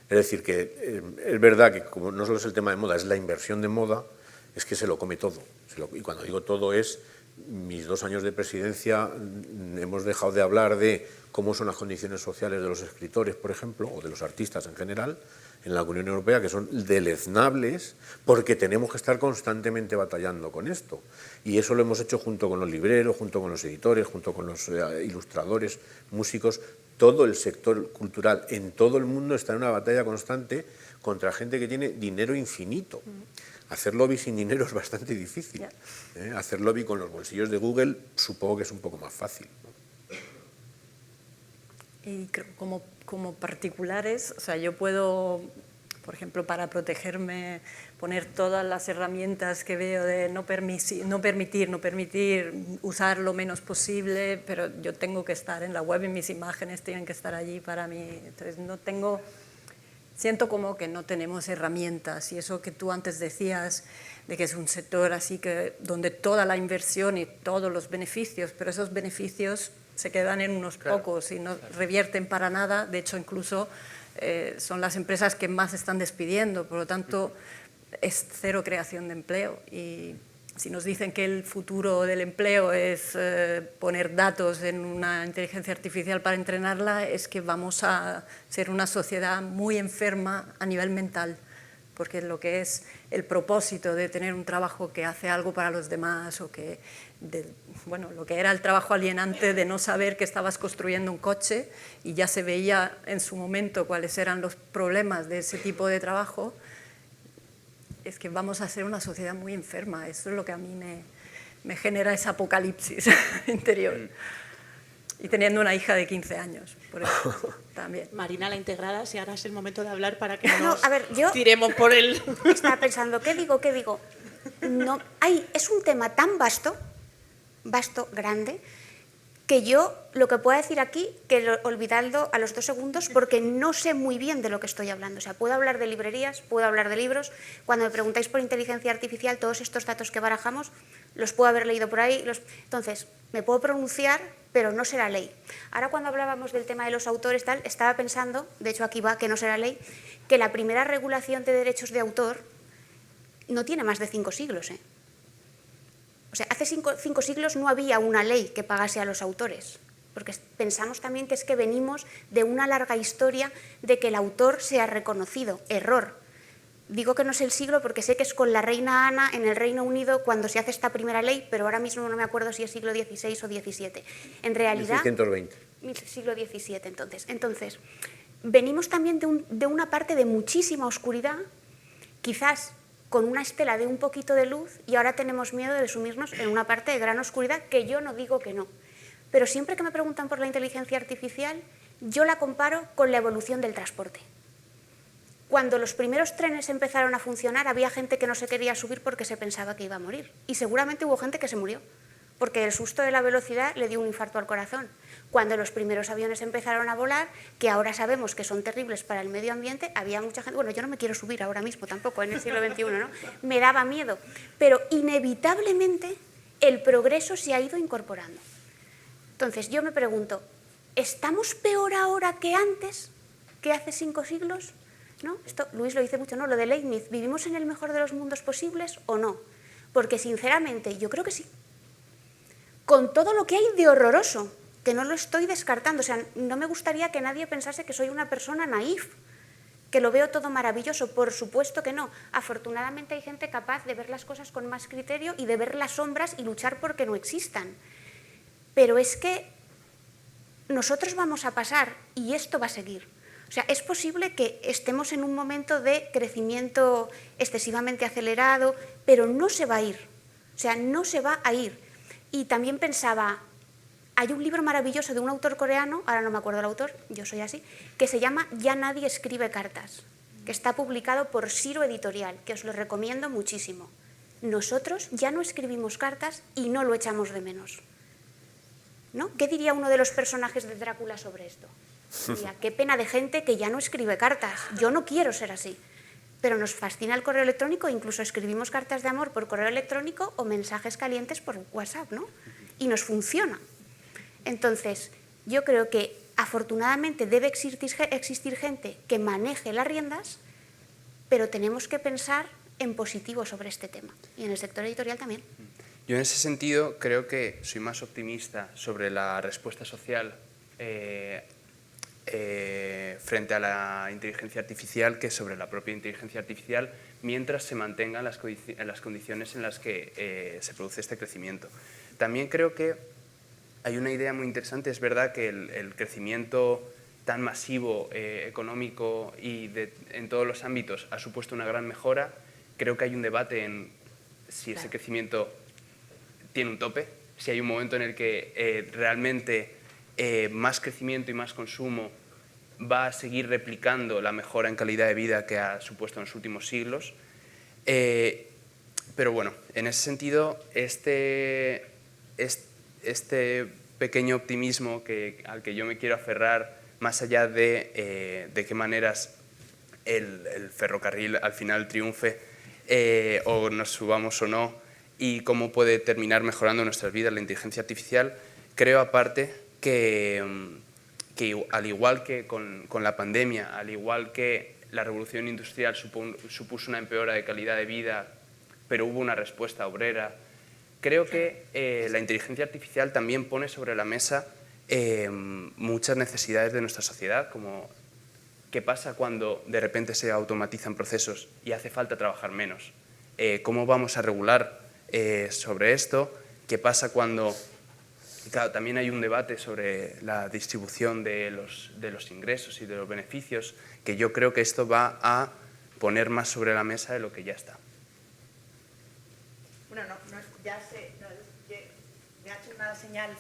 Es decir, que es verdad que como no solo es el tema de moda, es la inversión de moda, es que se lo come todo. Y cuando digo todo es, mis 2 años de presidencia hemos dejado de hablar de cómo son las condiciones sociales de los escritores, por ejemplo, o de los artistas en general. en la Unión Europea que son deleznables porque tenemos que estar constantemente batallando con esto. Y eso lo hemos hecho junto con los libreros, junto con los editores, junto con los ilustradores, músicos. Todo el sector cultural en todo el mundo está en una batalla constante contra gente que tiene dinero infinito. Hacer lobby sin dinero es bastante difícil. Hacer lobby con los bolsillos de Google supongo que es un poco más fácil, ¿no? Y como particulares, o sea, yo puedo, por ejemplo, para protegerme, poner todas las herramientas que veo de no permitir, usar lo menos posible, pero yo tengo que estar en la web y mis imágenes tienen que estar allí para mí. Entonces siento como que no tenemos herramientas, y eso que tú antes decías de que es un sector así que donde toda la inversión y todos los beneficios, pero esos beneficios se quedan en unos pocos y no revierten para nada. De hecho, incluso son las empresas que más están despidiendo, por lo tanto es cero creación de empleo. Y si nos dicen que el futuro del empleo es poner datos en una inteligencia artificial para entrenarla, es que vamos a ser una sociedad muy enferma a nivel mental, porque lo que es el propósito de tener un trabajo que hace algo para los demás, o que, lo que era el trabajo alienante de no saber que estabas construyendo un coche y ya se veía en su momento cuáles eran los problemas de ese tipo de trabajo, es que vamos a ser una sociedad muy enferma. Eso es lo que a mí me genera ese apocalipsis interior. Y teniendo una hija de 15 años, por eso también. Marina, la integrada, si ahora es el momento de hablar para que no nos yo tiremos por el... Estaba pensando, ¿qué digo? No, es un tema tan vasto, grande, que yo lo que puedo decir aquí, olvidadlo a los 2 segundos, porque no sé muy bien de lo que estoy hablando. O sea, puedo hablar de librerías, puedo hablar de libros. Cuando me preguntáis por inteligencia artificial, todos estos datos que barajamos, los puedo haber leído por ahí. Entonces, me puedo pronunciar, pero no será ley. Ahora, cuando hablábamos del tema de los autores, estaba pensando, de hecho aquí va, que no será ley, que la primera regulación de derechos de autor no tiene más de 5 siglos, ¿eh? O sea, hace 5 siglos no había una ley que pagase a los autores, porque pensamos también que es que venimos de una larga historia de que el autor sea reconocido. Error. Digo que no es el siglo porque sé que es con la reina Ana en el Reino Unido cuando se hace esta primera ley, pero ahora mismo no me acuerdo si es siglo XVI o XVII. En realidad... 1620. Siglo XVII, entonces. Entonces, venimos también de una parte de muchísima oscuridad, quizás con una estela de un poquito de luz, y ahora tenemos miedo de sumirnos en una parte de gran oscuridad, que yo no digo que no. Pero siempre que me preguntan por la inteligencia artificial, yo la comparo con la evolución del transporte. Cuando los primeros trenes empezaron a funcionar, había gente que no se quería subir porque se pensaba que iba a morir. Y seguramente hubo gente que se murió, porque el susto de la velocidad le dio un infarto al corazón. Cuando los primeros aviones empezaron a volar, que ahora sabemos que son terribles para el medio ambiente, había mucha gente... Bueno, yo no me quiero subir ahora mismo tampoco, en el siglo XXI, ¿no? Me daba miedo. Pero inevitablemente el progreso se ha ido incorporando. Entonces, yo me pregunto, ¿estamos peor ahora que antes, que hace 5 siglos? ¿No? Esto Luis lo dice mucho, ¿no? Lo de Leibniz, ¿vivimos en el mejor de los mundos posibles o no? Porque, sinceramente, yo creo que sí. Con todo lo que hay de horroroso, que no lo estoy descartando. O sea, no me gustaría que nadie pensase que soy una persona naif, que lo veo todo maravilloso. Por supuesto que no. Afortunadamente hay gente capaz de ver las cosas con más criterio y de ver las sombras y luchar porque no existan. Pero es que nosotros vamos a pasar y esto va a seguir. O sea, es posible que estemos en un momento de crecimiento excesivamente acelerado, pero no se va a ir. O sea, no se va a ir. Y también pensaba, hay un libro maravilloso de un autor coreano, ahora no me acuerdo el autor, yo soy así, que se llama Ya nadie escribe cartas, que está publicado por Siro Editorial, que os lo recomiendo muchísimo. Nosotros ya no escribimos cartas y no lo echamos de menos, ¿no? ¿Qué diría uno de los personajes de Drácula sobre esto? Diría, qué pena de gente que ya no escribe cartas, yo no quiero ser así. Pero nos fascina el correo electrónico, incluso escribimos cartas de amor por correo electrónico o mensajes calientes por WhatsApp, ¿no? Y nos funciona. Entonces, yo creo que afortunadamente debe existir gente que maneje las riendas, pero tenemos que pensar en positivo sobre este tema. Y en el sector editorial también. Yo en ese sentido creo que soy más optimista sobre la respuesta social frente a la inteligencia artificial que sobre la propia inteligencia artificial, mientras se mantengan las condiciones en las que se produce este crecimiento. También creo que hay una idea muy interesante. Es verdad que el crecimiento tan masivo económico y en todos los ámbitos ha supuesto una gran mejora. Creo que hay un debate en si ese crecimiento tiene un tope, si hay un momento en el que realmente más crecimiento y más consumo va a seguir replicando la mejora en calidad de vida que ha supuesto en los últimos siglos. Pero bueno, en ese sentido, este pequeño optimismo al que yo me quiero aferrar, más allá de qué maneras el ferrocarril al final triunfe, o nos subamos o no, y cómo puede terminar mejorando nuestras vidas la inteligencia artificial, creo aparte que al igual que con la pandemia, al igual que la revolución industrial supuso una empeora de calidad de vida, pero hubo una respuesta obrera, creo que la inteligencia artificial también pone sobre la mesa muchas necesidades de nuestra sociedad, como qué pasa cuando de repente se automatizan procesos y hace falta trabajar menos, cómo vamos a regular sobre esto, qué pasa cuando... Claro, también hay un debate sobre la distribución de los ingresos y de los beneficios, que yo creo que esto va a poner más sobre la mesa de lo que ya está. Bueno, ya sé, me ha hecho una señal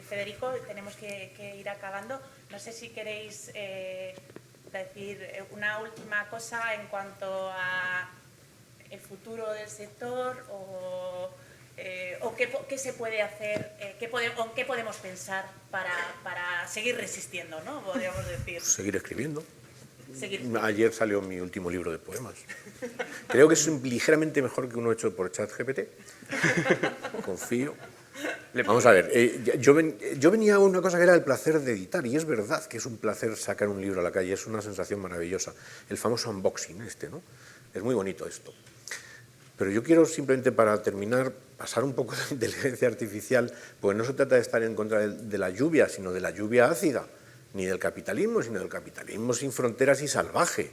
Federico, tenemos que ir acabando. No sé si queréis decir una última cosa en cuanto a el futuro del sector o qué se puede hacer, en qué podemos pensar para seguir resistiendo, ¿no? Podríamos decir. Seguir escribiendo. Ayer salió mi último libro de poemas. Creo que es ligeramente mejor que uno hecho por ChatGPT. Confío. Vamos a ver, yo venía a una cosa que era el placer de editar, y es verdad que es un placer sacar un libro a la calle, es una sensación maravillosa. El famoso unboxing ¿no? Es muy bonito esto. Pero yo quiero simplemente, para terminar, pasar un poco de la inteligencia artificial, pues no se trata de estar en contra de la lluvia, sino de la lluvia ácida, ni del capitalismo, sino del capitalismo sin fronteras y salvaje.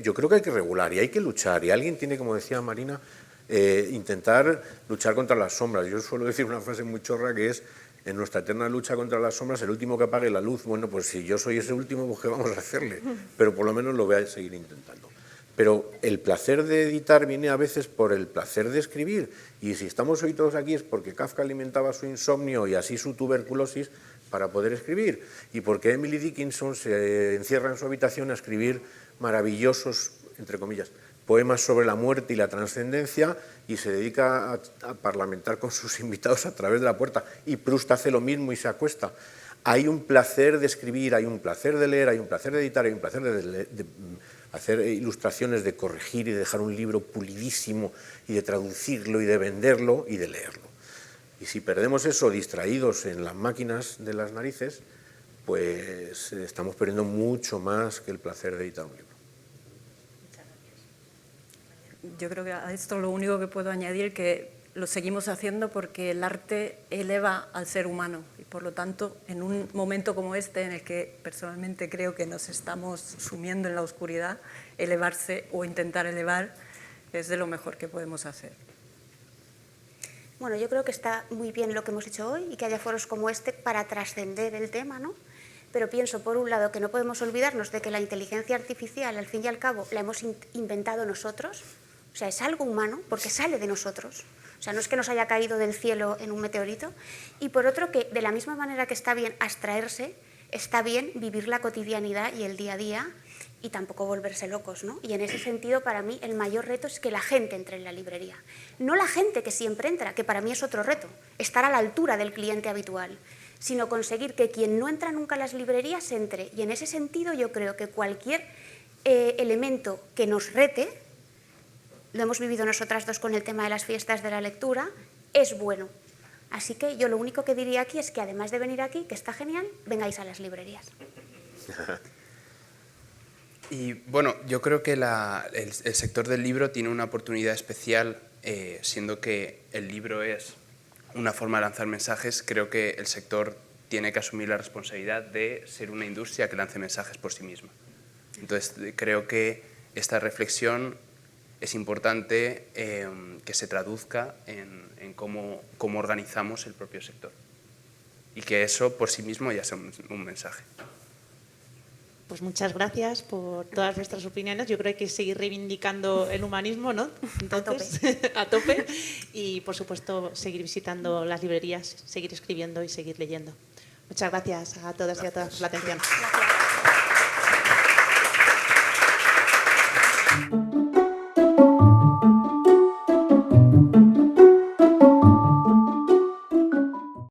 Yo creo que hay que regular y hay que luchar, y alguien tiene, como decía Marina, intentar luchar contra las sombras. Yo suelo decir una frase muy chorra que es: en nuestra eterna lucha contra las sombras, el último que apague la luz. Bueno, pues si yo soy ese último, pues ¿qué vamos a hacerle? Pero por lo menos lo voy a seguir intentando. Pero el placer de editar viene a veces por el placer de escribir, y si estamos hoy todos aquí es porque Kafka alimentaba su insomnio y así su tuberculosis para poder escribir, y porque Emily Dickinson se encierra en su habitación a escribir maravillosos, entre comillas, poemas sobre la muerte y la trascendencia, y se dedica a parlamentar con sus invitados a través de la puerta, y Proust hace lo mismo y se acuesta. Hay un placer de escribir, hay un placer de leer, hay un placer de editar, hay un placer de hacer ilustraciones, de corregir y de dejar un libro pulidísimo y de traducirlo y de venderlo y de leerlo. Y si perdemos eso distraídos en las máquinas de las narices, pues estamos perdiendo mucho más que el placer de editar un libro. Yo creo que a esto lo único que puedo añadir es que lo seguimos haciendo porque el arte eleva al ser humano, y por lo tanto, en un momento como este, en el que personalmente creo que nos estamos sumiendo en la oscuridad, elevarse o intentar elevar es de lo mejor que podemos hacer. Bueno, yo creo que está muy bien lo que hemos hecho hoy y que haya foros como este para trascender el tema, ¿no? Pero pienso, por un lado, que no podemos olvidarnos de que la inteligencia artificial, al fin y al cabo, la hemos inventado nosotros. O sea, es algo humano porque sale de nosotros. O sea, no es que nos haya caído del cielo en un meteorito. Y por otro, que de la misma manera que está bien abstraerse, está bien vivir la cotidianidad y el día a día y tampoco volverse locos, ¿no? Y en ese sentido, para mí, el mayor reto es que la gente entre en la librería. No la gente que siempre entra, que para mí es otro reto, estar a la altura del cliente habitual, sino conseguir que quien no entra nunca a las librerías entre. Y en ese sentido yo creo que cualquier elemento que nos rete, lo hemos vivido nosotras dos con el tema de las fiestas de la lectura, es bueno. Así que yo lo único que diría aquí es que además de venir aquí, que está genial, vengáis a las librerías. Y bueno, yo creo que el sector del libro tiene una oportunidad especial, siendo que el libro es una forma de lanzar mensajes. Creo que el sector tiene que asumir la responsabilidad de ser una industria que lance mensajes por sí misma. Entonces, creo que esta reflexión es importante que se traduzca en cómo organizamos el propio sector y que eso por sí mismo ya sea un mensaje. Pues muchas gracias por todas vuestras opiniones. Yo creo que hay que seguir reivindicando el humanismo, ¿no? Entonces, a tope. Y, por supuesto, seguir visitando las librerías, seguir escribiendo y seguir leyendo. Muchas gracias a todas y a todas por la atención.